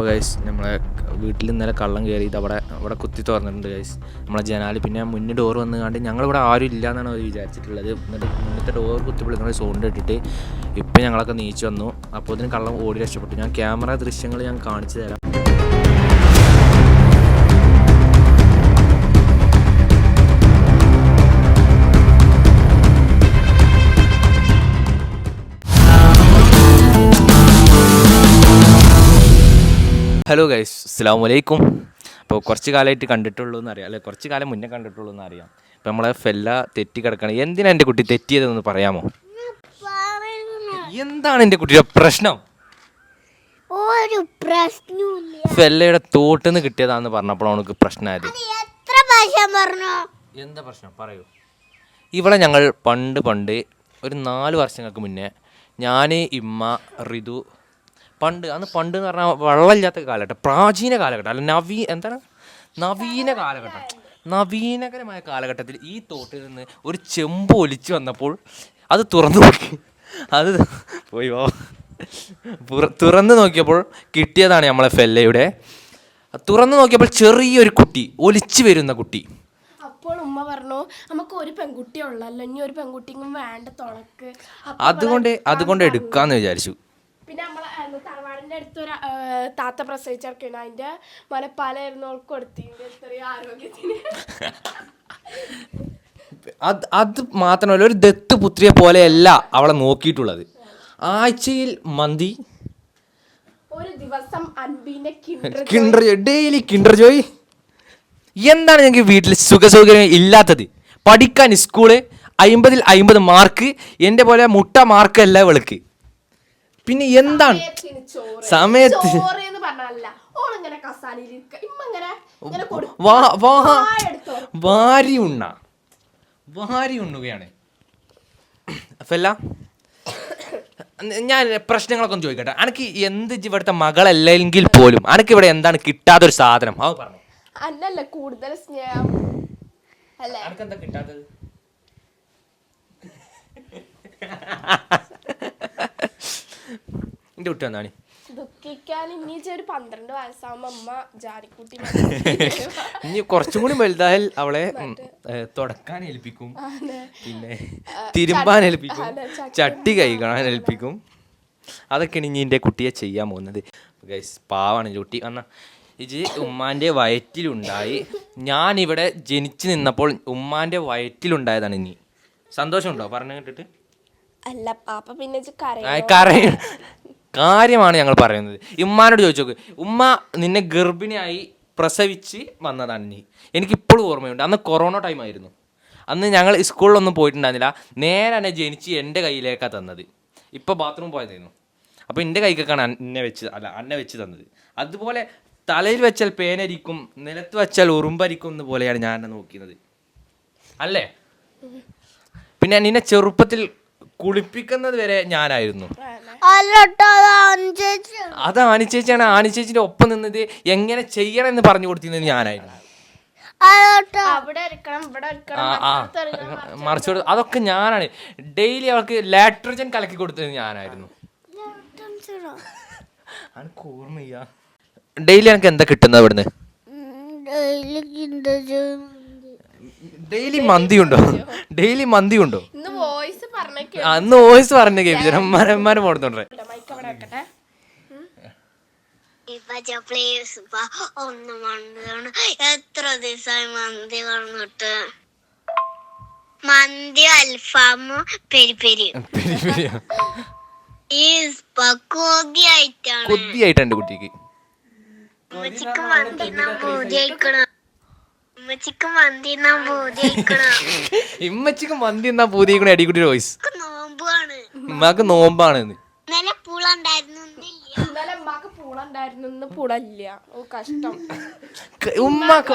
അപ്പോൾ ഗൈസ് നമ്മളെ വീട്ടിൽ ഇന്നലെ കള്ളം കയറിയിട്ട് അവിടെ കുത്തി തുറന്നിട്ടുണ്ട് ഗൈസ് നമ്മളെ ജനാല്. പിന്നെ മുന്നിൽ ഡോർ വന്ന് കണ്ട് ഞങ്ങളിവിടെ ആരും ഇല്ല എന്നാണ് അവർ വിചാരിച്ചിട്ടുള്ളത്. എന്നിട്ട് മുന്നത്തെ ഡോർ കുത്തി വിളിക്കുന്ന സൗണ്ട് ഇട്ടിട്ട് ഇപ്പം ഞങ്ങളൊക്കെ നീച്ച് വന്നു. അപ്പോൾ ഇതിന് കള്ളം ഓടി രക്ഷപ്പെട്ടു. ഞാൻ ക്യാമറ ദൃശ്യങ്ങൾ ഞാൻ കാണിച്ചു തരാം. ഹലോ ഗൈസ്, അസ്സലാമു അലൈക്കും. അപ്പോൾ കുറച്ച് കാലമായിട്ട് കണ്ടിട്ടുള്ളൂ എന്നറിയാം, അല്ലെ കുറച്ച് കാലം മുന്നേ കണ്ടിട്ടുള്ളൂ എന്നറിയാം. അപ്പോൾ നമ്മളെ ഫെല്ല തെറ്റി കിടക്കണം. എന്തിനാ എൻ്റെ കുട്ടി തെറ്റിയതെന്ന് പറയാമോ? എന്താണ് എൻ്റെ കുട്ടിയുടെ പ്രശ്നം? ഒരു പ്രശ്നമില്ല. ഫെല്ലയുടെ തോട്ടിന്ന് കിട്ടിയതാന്ന് പറഞ്ഞപ്പോൾ അവൾക്ക് പ്രശ്നമായത്. എന്താ പ്രശ്നം പറയൂ. ഇവിടെ ഞങ്ങൾ പണ്ട് ഒരു 4 വർഷങ്ങൾക്ക് മുന്നേ ഞാൻ, ഇമ്മ, ഋതു, പണ്ട് എന്ന് പറഞ്ഞാൽ വെള്ളമില്ലാത്ത കാലഘട്ടം, പ്രാചീന കാലഘട്ടം, അല്ല നവീനകരമായ കാലഘട്ടത്തിൽ ഈ തോട്ടിൽ നിന്ന് ഒരു ചെമ്പ് ഒലിച്ച് വന്നപ്പോൾ അത് തുറന്നു നോക്കി. അത് പോയി തുറന്നു നോക്കിയപ്പോൾ കിട്ടിയതാണ് നമ്മളെ ഫെല്ലയുടെ. തുറന്നു നോക്കിയപ്പോൾ ചെറിയൊരു കുട്ടി, ഒലിച്ചു വരുന്ന കുട്ടി. അപ്പോൾ ഉമ്മ പറഞ്ഞു നമുക്ക് ഒരു പെൺകുട്ടി ഉള്ളല്ലോ, ഇനി ഒരു പെൺകുട്ടിയും വേണ്ട തുണക്ക്. അതുകൊണ്ട് എടുക്കാന്ന് വിചാരിച്ചു. പിന്നെ നമ്മളെ തറവാടിൻ്റെ അടുത്തൊരു താത്ത പ്രസവിച്ചിറക്കണം, അതിൻ്റെ മലപ്പാലായിരുന്നു അവൾക്ക് കൊടുത്തിട്ടുണ്ട്. എത്രയോ ആരോഗ്യത്തിന്. അത് മാത്രമല്ല, ഒരു ദത്ത് പുത്രിയെ പോലെയല്ല അവളെ നോക്കിയിട്ടുള്ളത്. ആഴ്ചയിൽ മന്തി, ഒരു ദിവസം അൻപിന്റെ ഡെയിലി കിൻഡർ ജോയ്. എന്താണ് ഞങ്ങൾക്ക് വീട്ടിൽ സുഖസൗകര്യം ഇല്ലാത്തത്? പഠിക്കാൻ സ്കൂള് 50ൽ 50 മാർക്ക്, എൻ്റെ പോലെ മുട്ട മാർക്കല്ല ഇവൾക്ക്. പിന്നെ എന്താണ് സമയത്ത് വാരി ഉണ്ണുകയാണ് ഫെല്ല. ഞാൻ പ്രശ്നങ്ങളൊക്കെ ഒന്ന് ചോദിക്കട്ടെ. അനക്ക് എന്ത് ഇവിടുത്തെ മകളല്ലെങ്കിൽ പോലും അനക്ക് ഇവിടെ എന്താണ് കിട്ടാത്തൊരു സാധനം? അത് പറഞ്ഞു. അല്ലല്ല, കൂടുതൽ സ്നേഹം അല്ലേ? അനക്കെന്താ കിട്ടാത്തത്? എൻ്റെ കുട്ടി വന്നാണ് ദുഃഖിക്കാൻ. ഇനി ഒരു 12 വയസ്സാകുമ്പോ അമ്മ ജാരിക്കുട്ടി ഇനി കുറച്ചും കൂടി വലുതായാൽ അവളെ തുടക്കാൻ ഏൽപ്പിക്കും, പിന്നെ തിരുമ്പാൻ ഏൽപ്പിക്കും, ചട്ടി കഴുകാൻ ഏൽപ്പിക്കും. അതൊക്കെയാണ് ഇനി എൻ്റെ കുട്ടിയെ ചെയ്യാൻ പോകുന്നത്. ഗൈസ് പാവാണ് കുട്ടി. എന്നാ ഇത് ഉമ്മാൻ്റെ വയറ്റിലുണ്ടായി. ഞാനിവിടെ ജനിച്ചു നിന്നപ്പോൾ ഉമ്മാൻ്റെ വയറ്റിലുണ്ടായതാണ്. ഇനി സന്തോഷമുണ്ടോ പറഞ്ഞു കേട്ടിട്ട്? അല്ല പാപ്പ പിന്നെ കാര്യമാണ് ഞങ്ങൾ പറയുന്നത്. ഉമ്മാനോട് ചോദിച്ചു നോക്ക്. ഉമ്മ നിന്നെ ഗർഭിണിയായി പ്രസവിച്ച് വന്നതാണ്. നീ എനിക്കിപ്പോഴും ഓർമ്മയുണ്ട്. അന്ന് കൊറോണ ടൈം ആയിരുന്നു. അന്ന് ഞങ്ങൾ സ്കൂളിലൊന്നും പോയിട്ടുണ്ടായിരുന്നില്ല. നേരെ എന്നെ ജനിച്ച് എൻ്റെ കയ്യിലേക്കാണ് തന്നത്. ഇപ്പോൾ ബാത്റൂം പോയതായിരുന്നു. അപ്പോൾ എൻ്റെ കൈക്കൊക്കെയാണ് അന്നെ വെച്ച് തന്നത്. അതുപോലെ തലയിൽ വെച്ചാൽ പേനരിക്കും, നിലത്ത് വെച്ചാൽ ഉറുമ്പരിക്കും എന്ന് പോലെയാണ് ഞാൻ എന്നെ നോക്കിയത്, അല്ലേ? പിന്നെ നിന്നെ ചെറുപ്പത്തിൽ കുളിപ്പിക്കുന്നത് വരെ ഞാനായിരുന്നു. അത് ആനിച്ചേച്ചിയാണ്. ആനിച്ചേച്ചിന്റെ ഒപ്പം നിന്നത് എങ്ങനെ ചെയ്യണം എന്ന് പറഞ്ഞു കൊടുത്തിരുന്നത് ഞാനായിരുന്നു. മറിച്ച് അതൊക്കെ ഞാനാണ്. ഡെയിലി അവൾക്ക് ലാട്രിജൻ കലക്കി കൊടുത്തത് ഞാനായിരുന്നു. എനിക്ക് ഓർമ്മയ്യ. ഡെയിലി എനിക്ക് എന്താ കിട്ടുന്നത് ഇവിടുന്ന്? ഡെയിലി മന്തി ഉണ്ടോ? അന്ന് വോയിസ് പറഞ്ഞ കേൾപ്പിച്ചാൽ പോടുന്നുണ്ട്. എത്ര ദിവസമായി മന്തി പറഞ്ഞിട്ട്? മന്തി, അൽഫാമ്, പെരി കൊതിയായിട്ടുണ്ട് കുട്ടിക്ക്. ഇമ്മച്ചിക്ക് മന്തി എന്നാ പൂതിക്കണ അടിക്കുട്ടി വോയിസ്. ഉമ്മാക്ക് നോമ്പാണ്. ഉമ്മാക്ക്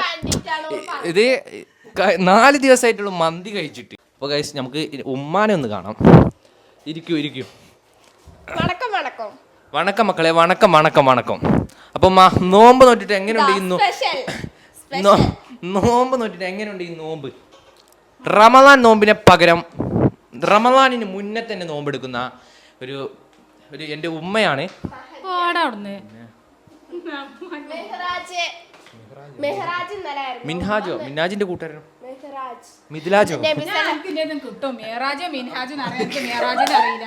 ഇത് 4 ദിവസമായിട്ടുള്ള മന്തി കഴിച്ചിട്ട്. അപ്പൊ ഗൈസ് നമുക്ക് ഉമ്മാനെ ഒന്ന് കാണാം. ഇരിക്കൂ. വണക്കം മക്കളെ, വണക്കം. അപ്പൊ നോമ്പ് നോറ്റിട്ട് എങ്ങനെയുണ്ട് നോമ്പ് നോറ്റിട്ട് എങ്ങനെയുണ്ട് ഈ നോമ്പ്? റമദാൻ നോമ്പിനെ പകരം റമദാനിന് മുന്നേ തന്നെ നോമ്പെടുക്കുന്ന ഒരു എൻ്റെ ഉമ്മയാണ്. മെഹ്റാജ് ഇന്നലെ ആയിരുന്നു. മിൻഹാജോ മിൻഹാജിന്റെ കൂട്ടുകാരനോ മെഹ്റാജ് മിഥിലാജോ കിട്ടും മേറാജ് മിൻഹാജ് അറിയില്ല.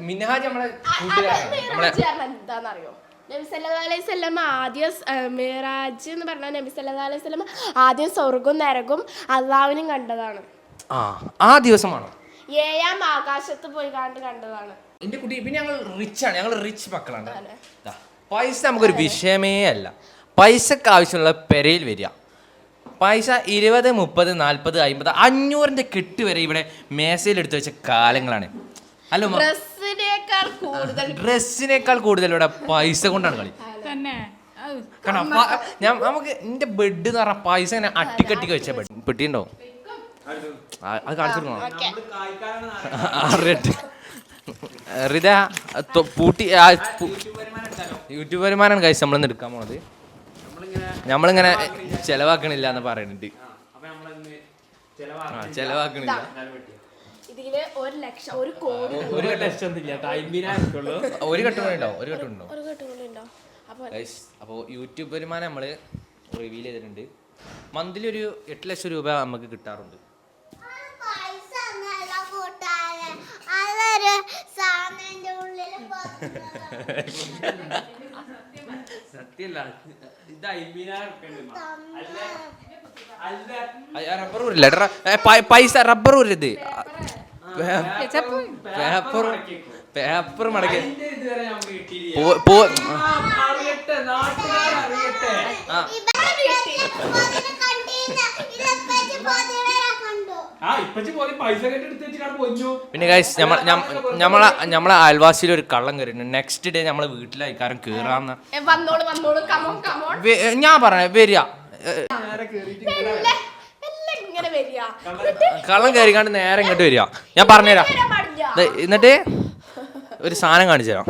മിൻഹാജ് നമ്മളെ കൂട്ടുകാരനാണ് നമ്മളെ എന്താണെന്നറിയോ? നബി സല്ലല്ലാഹു അലൈഹി വസല്ലം ആദ്യം മെഹ്റാജ് എന്ന് പറഞ്ഞാൽ നബി സല്ലല്ലാഹു അലൈഹി വസല്ലം ആദ്യം സ്വർഗവും നരകവും അള്ളാഹുവിനും കണ്ടതാണ്. ആ ദിവസമാണോ? 7ാം ആകാശത്ത് പോയി കണ്ടതാണ്. എന്റെ കുട്ടി പിന്നെ ഞങ്ങൾ റിച്ച് ആണ്, ഞങ്ങൾ റിച്ച് മക്കളാണ്. പൈസ നമുക്കൊരു വിഷയമേ അല്ല. പൈസക്ക് ആവശ്യമുള്ള പെരയിൽ വരിക. പൈസ 20, 30, 40, 50, 500ന്റെ കെട്ട് വരെ ഇവിടെ മേശയിൽ എടുത്തു വെച്ച കാലങ്ങളാണ്. അല്ലോ ഡ്രസ്സിനേക്കാൾ കൂടുതൽ ഇവിടെ പൈസ കൊണ്ടാണ് കളി. കാരണം നമുക്ക് എന്റെ ബെഡ് എന്ന് പറഞ്ഞ പൈസ ഇങ്ങനെ അട്ടിക്കട്ടിക്ക് വെച്ച ബെഡ് പെട്ടിയുണ്ടോ? അത് കാണിച്ചിരുന്നോ? റിത പൂട്ടി യൂട്യൂബ് വരുമാനമാണ് കഴിച്ച് നമ്മളിന്ന് എടുക്കാൻ പോണത്. നമ്മളിങ്ങനെ ചെലവാക്കണില്ല എന്ന് പറയുന്നുണ്ട്. ചെലവാക്കണില്ല. ഇതില് 1 ലക്ഷം 1 കോടി ഒരു ഘട്ടം ഉണ്ടാവും. അപ്പോൾ യൂട്യൂബ് വരുമാനം നമ്മൾ റിവീൽ ചെയ്തിട്ടുണ്ട്. മന്ത്ലി ഒരു 8 ലക്ഷം രൂപ നമുക്ക് കിട്ടാറുണ്ട്. സത്യല്ല, റബ്ബർ ഊരില്ല, പൈസ റബ്ബർ ഊരരുത്, പേപ്പർ മടക്കി പിന്നെ ഗൈസ് നമ്മളെ അയൽവാസിയിൽ ഒരു കള്ളം കയറിയിട്ടുണ്ട്. നെക്സ്റ്റ് ഡേ നമ്മളെ വീട്ടിലായിക്കാരം കേറാന്ന് ഞാൻ പറഞ്ഞ വരിക. കള്ളം കയറിക്കാണ്ട് നേരെ ഇങ്ങോട്ട് വരിക. ഞാൻ പറഞ്ഞുതരാം. എന്നിട്ട് ഒരു സാധനം കാണിച്ചു തരാം.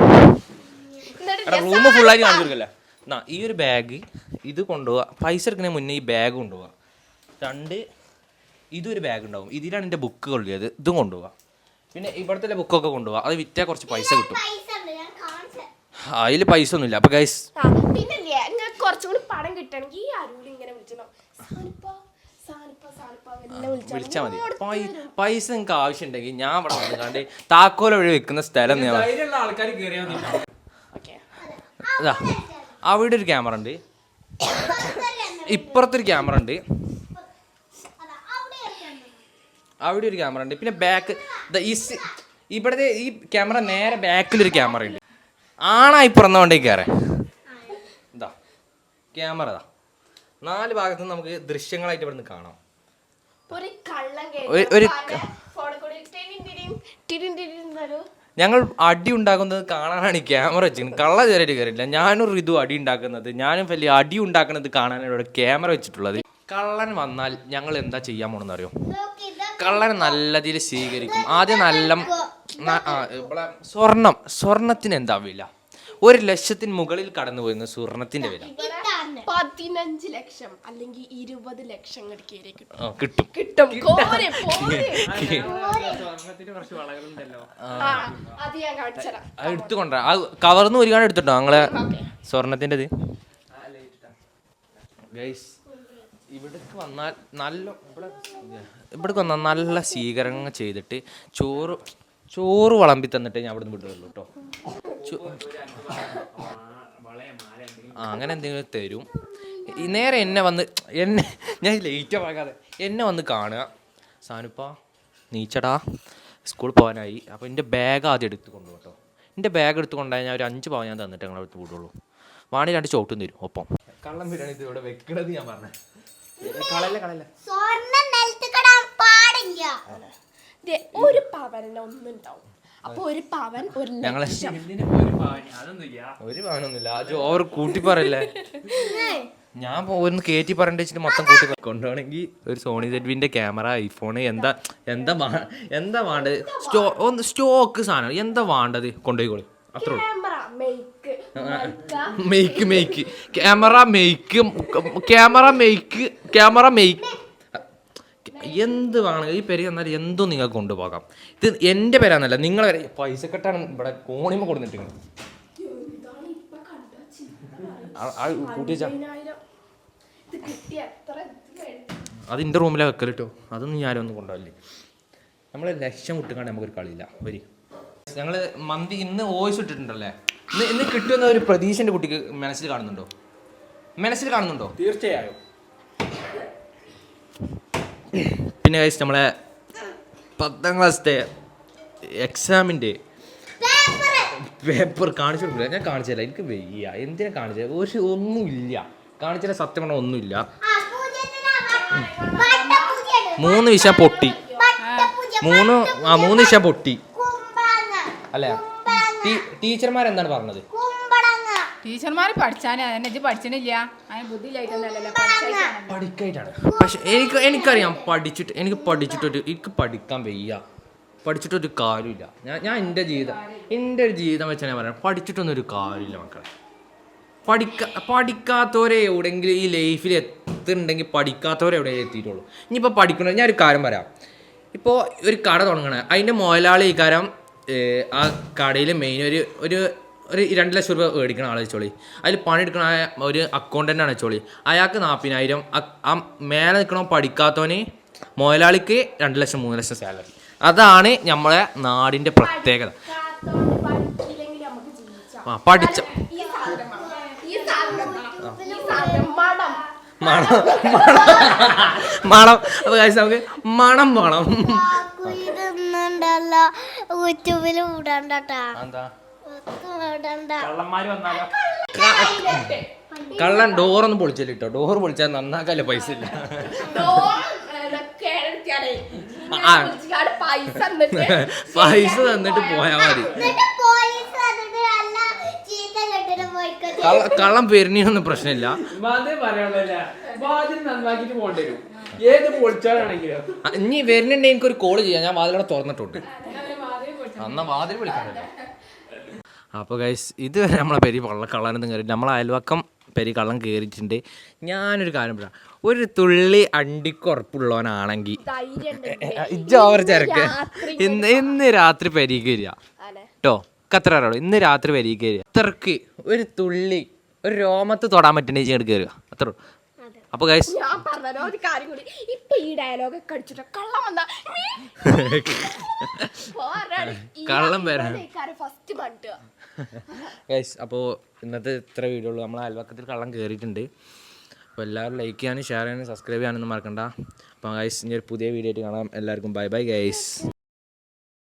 റൂം ഫുള്ളായിട്ട് കാണിച്ചു കൊടുക്കല്ലേ. എന്നാ ഈ ഒരു ബാഗ് ഇത് കൊണ്ടുപോവുക. പൈസ എടുക്കുന്നതിന് മുന്നേ ഈ ബാഗ് കൊണ്ടുപോവുക. 2 ഇതൊരു ബാഗ് ഉണ്ടാവും. ഇതിലാണ് എൻ്റെ ബുക്ക് കൊള്ളിയത്. ഇതും കൊണ്ടുപോവുക. പിന്നെ ഇവിടുത്തെ ബുക്കൊക്കെ കൊണ്ടുപോവുക. അത് വിറ്റാൽ കുറച്ച് പൈസ കിട്ടും. അതിൽ പൈസ ഒന്നുമില്ല. അപ്പൊ ഗൈസ് കുറച്ചും കൂടി പണം കിട്ടണമെങ്കിൽ ഈ അരുളി ഇങ്ങനെ വിളിച്ചാൽ മതി. പൈസ നിങ്ങൾക്ക് ആവശ്യമുണ്ടെങ്കിൽ ഞാൻ ഇവിടെ വന്നിട്ട് താക്കോൽ വഴി വെക്കുന്ന സ്ഥലം അവിടെ ഒരു ക്യാമറ ഉണ്ട്, ഇപ്പുറത്തൊരു ക്യാമറ ഉണ്ട്, അവിടെ ഒരു ക്യാമറ ഉണ്ട്. പിന്നെ ബാക്ക് ഇവിടുത്തെ ഈ ക്യാമറ നേരെ ബാക്കിലൊരു ക്യാമറ ഉണ്ട്. ആണായി പിറന്നോണ്ടേ കയറേ ഇതാ ക്യാമറ. 4 ഭാഗത്തു നിന്ന് നമുക്ക് ദൃശ്യങ്ങളായിട്ട് ഇവിടെ നിന്ന് കാണാം. ഞങ്ങൾ അടി ഉണ്ടാക്കുന്നത് കാണാനാണ് ഈ ക്യാമറ വെച്ചിരിക്കുന്നത്. കള്ള ചേരായിട്ട് കയറില്ല. ഞാനും ഋതു അടി ഉണ്ടാക്കുന്നത്, ഞാനും വലിയ അടി ഉണ്ടാക്കുന്നത് കാണാനാണ് ഇവിടെ ക്യാമറ വെച്ചിട്ടുള്ളത്. കള്ളൻ വന്നാൽ ഞങ്ങൾ എന്താ ചെയ്യാൻ പോണെന്ന് അറിയോ? കള്ളൻ നല്ല രീതിയിൽ സ്വീകരിക്കും. ആദ്യം നല്ല സ്വർണത്തിന് എന്താ വില? 1 ലക്ഷത്തിന് മുകളിൽ കടന്നു പോയിരുന്ന സ്വർണത്തിന്റെ വില 15 ലക്ഷം അല്ലെങ്കിൽ 20 ലക്ഷം കിട്ടും. അത് എടുത്തുകൊണ്ടാ കവർന്ന് ഒരുപാട് എടുത്തിട്ടോ ഞങ്ങളെ സ്വർണത്തിൻ്റെ. ഗൈസ് ഇവിടേക്ക് വന്നാൽ നല്ല സ്വീകരണം ചെയ്തിട്ട് ചോറ് വിളമ്പി തന്നിട്ട് ഞാൻ അവിടെ നിന്ന് വിടുകയുള്ളൂ കേട്ടോ. അങ്ങനെ എന്തെങ്കിലും തരും. നേരെ ഞാൻ ലേറ്റ് ആകാതെ എന്നെ വന്ന് കാണുക. സാനുപ്പാ നീച്ചടാ സ്കൂളിൽ പോകാനായി. അപ്പോൾ എൻ്റെ ബാഗ് ആദ്യം എടുത്ത് കൊണ്ടുപോകും കേട്ടോ. എൻ്റെ ബാഗ് എടുത്ത് കൊണ്ടുപോയാൽ ഞാൻ ഒരു 5 പാവം ഞാൻ തന്നിട്ട് ഞങ്ങൾ എടുത്ത് വിടുള്ളൂ. വാണി 2 ചോട്ടും തരും ഒപ്പം. കള്ളം ബിരിയാണി ഇത് ഇവിടെ വെക്കണത് ഞാൻ പറഞ്ഞേ. ഒരു പവനിന് ഒന്നുണ്ടാവും. അപ്പൊ 1 പവൻ 1 ലക്ഷം. ഒരു പവനൊന്നുമില്ല. അത് ഓവർ കൂട്ടി പറയല്ലേ. ഞാൻ ഒന്ന് കയറ്റി പറയേണ്ട വെച്ചിട്ട് മൊത്തം കൂട്ടി കൊണ്ടുപോകണമെങ്കിൽ ഒരു സോണി സെഡ്വിന്റെ ക്യാമറ, ഐഫോൺ, എന്താ വേണ്ടത്? സ്റ്റോക്ക് സാധനം എന്താ വേണ്ടത് കൊണ്ടുപോയിക്കോളി. അത്രേ ഉള്ളൂ. മെയ്ക്ക് ക്യാമറ മെയ്ക്ക് എന്ത് വേണം ഈ പേര് എന്നാൽ എന്തും നിങ്ങൾക്ക് കൊണ്ടുപോകാം. ഇത് എൻ്റെ പേരാന്നല്ല, നിങ്ങളെ പൈസ കെട്ടാണ് ഇവിടെ കോണിമ കൊടുത്തിട്ട്. കൂട്ടി വെച്ചാ 50,000 ഇത് കിട്ടിയ എത്ര ഇത് വേണം? അത് എൻ്റെ റൂമിലാണ് വെക്കൽ കേട്ടോ. അതൊന്നും ഞാനൊന്നും കൊണ്ടുപോകില്ലേ. നമ്മൾ ലക്ഷ്യം വിട്ടുകൊണ്ട് നമുക്കൊരു കളിയില്ല. വരി ഞങ്ങൾ മന്തി ഇന്ന് വോയിസ് ഇട്ടിട്ടുണ്ടല്ലേ. ഇന്ന് കിട്ടുമെന്ന ഒരു പ്രതീക്ഷൻ്റെ കുട്ടിക്ക് മനസ്സിൽ കാണുന്നുണ്ടോ? തീർച്ചയായും. പിന്നെ കഴിച്ച് നമ്മളെ 10ാം ക്ലാസ്സിലെ എക്സാമിൻ്റെ പേപ്പർ കാണിച്ചു കൊടുക്കില്ല. ഞാൻ കാണിച്ചില്ല, എനിക്ക് വയ്യ. എന്തിനാ കാണിച്ചത്? ഒന്നുമില്ല കാണിച്ചാൽ സത്യം പറഞ്ഞാൽ ഒന്നുമില്ല. 3 വിഷയം പൊട്ടി. 3 വിഷയം പൊട്ടി അല്ലേ? ടീച്ചർമാരെന്താണ് പറഞ്ഞത്? ടീച്ചർമാർ പഠിച്ചാൽ ഇത് പഠിച്ചിട്ടില്ല, അതിന് ബുദ്ധി ഇല്ലായിട്ടൊന്നല്ലല്ലോ, പഠിക്കായിട്ടാണ്. പക്ഷെ എനിക്കറിയാം എനിക്ക് പഠിക്കാൻ വയ്യ. പഠിച്ചിട്ടൊരു കാര്യമില്ല. ഞാൻ എൻ്റെ ഒരു ജീവിതം വെച്ചാൽ ഞാൻ പറയാം, പഠിച്ചിട്ടൊന്നും ഒരു കാര്യമില്ല മക്കളെ. പഠിക്കാത്തവരെ എവിടെയെങ്കിലും ഈ ലൈഫിൽ എത്തുന്നുണ്ടെങ്കിൽ പഠിക്കാത്തവരെ എവിടെയെങ്കിലും എത്തിയിട്ടുള്ളൂ. ഇനിയിപ്പോൾ പഠിക്കണത് ഞാനൊരു കാര്യം പറയാം. ഇപ്പോൾ ഒരു കട തുടങ്ങണേ, അതിൻ്റെ മുതലാളി ഈ കാര്യം ആ കടയിൽ മെയിൻ ഒരു 2 ലക്ഷം രൂപ മേടിക്കണ ആളെ വെച്ചോളി. അതിൽ പണിയെടുക്കണ ഒരു അക്കൗണ്ടൻ്റാണ് വെച്ചോളി. അയാൾക്ക് 40,000. ആ മേലെ നിൽക്കണോ പഠിക്കാത്തവന് മുതലാളിക്ക് 2 ലക്ഷം 3 ലക്ഷം സാലറി. അതാണ് നമ്മളെ നാടിൻ്റെ പ്രത്യേകത. പഠിച്ചില്ലെങ്കിൽ നമുക്ക് ജീവിക്കാം. പഠിച്ച മണം നമുക്ക് മണം വേണം. ഇതൊന്നുണ്ടല്ലോ യൂട്യൂബിൽ വിടണ്ടട്ടാ. എന്താ വിടണ്ട. കള്ളന്മാര് വന്നാലോ? കള്ളൻ ഡോറൊന്നും പൊളിച്ചില്ല കേട്ടോ. ഡോറ് പൊളിച്ചാൽ നന്നാക്കല്ലേ പൈസ ഇല്ല. പൈസ തന്നിട്ട് പോയാൽ മതി. കള്ളം പെരിഞ്ഞൊന്നും പ്രശ്നമില്ല. നന്നാക്കിട്ട് പോകേണ്ടി വരും. ഏത് പൊളിച്ചാലാണെങ്കിലും ഇനി വരുന്നുണ്ടെങ്കിൽ എനിക്കൊരു കോള് ചെയ്യാം. ഞാൻ വാതിലൂടെ തുറന്നിട്ടുണ്ട്. എന്നാ വാതിൽ വിളിക്കണ്ടല്ലോ. അപ്പോൾ ഗൈസ്, ഇതുവരെ നമ്മളെ പെരി കള്ളനൊന്നും കയറി. നമ്മളെ അയൽവക്കം പെരി കള്ളം കയറിയിട്ടുണ്ട്. ഞാനൊരു കാര്യം പറയാം, ഒരു തുള്ളി അണ്ടിക്കുറപ്പുള്ളവനാണെങ്കിൽ ഓവർ ചരക്ക് ഇന്ന് രാത്രി പെരിക്ക് വരിക കേട്ടോ. കത്ര അറിയാം, ഇന്ന് രാത്രി പെരിക്ക് വരിക. അത്രക്ക് ഒരു തുള്ളി ഒരു രോമത്ത് തൊടാൻ പറ്റുന്ന ചേർന്ന് കയറുക, അത്ര. അപ്പോൾ ഗൈസ്, ഞാൻ പറഞ്ഞ ഒരു കാര്യം കൂടി, ഇപ്പൊ ഈ ഡയലോഗ് ഒക്കെ അടിച്ചിട്ട് കള്ളം വന്നാ കള്ളം വരാൻ ഫസ്റ്റ് മണ്ടുക. ഗൈസ്, അപ്പോൾ ഇന്നത്തെ ഇത്ര വീഡിയോ ഉള്ളൂ. നമ്മളെ അയൽവക്കത്തിൽ കള്ളം കയറിയിട്ടുണ്ട്. അപ്പോൾ എല്ലാവരും ലൈക്ക് ചെയ്യാനും ഷെയർ ചെയ്യാനും സബ്സ്ക്രൈബ് ചെയ്യാനൊന്നും മറക്കണ്ട. അപ്പോൾ ഗൈസ്, ഇനി ഒരു പുതിയ വീഡിയോ ആയിട്ട് കാണാം. എല്ലാവർക്കും ബൈ ബൈ ഗൈസ്.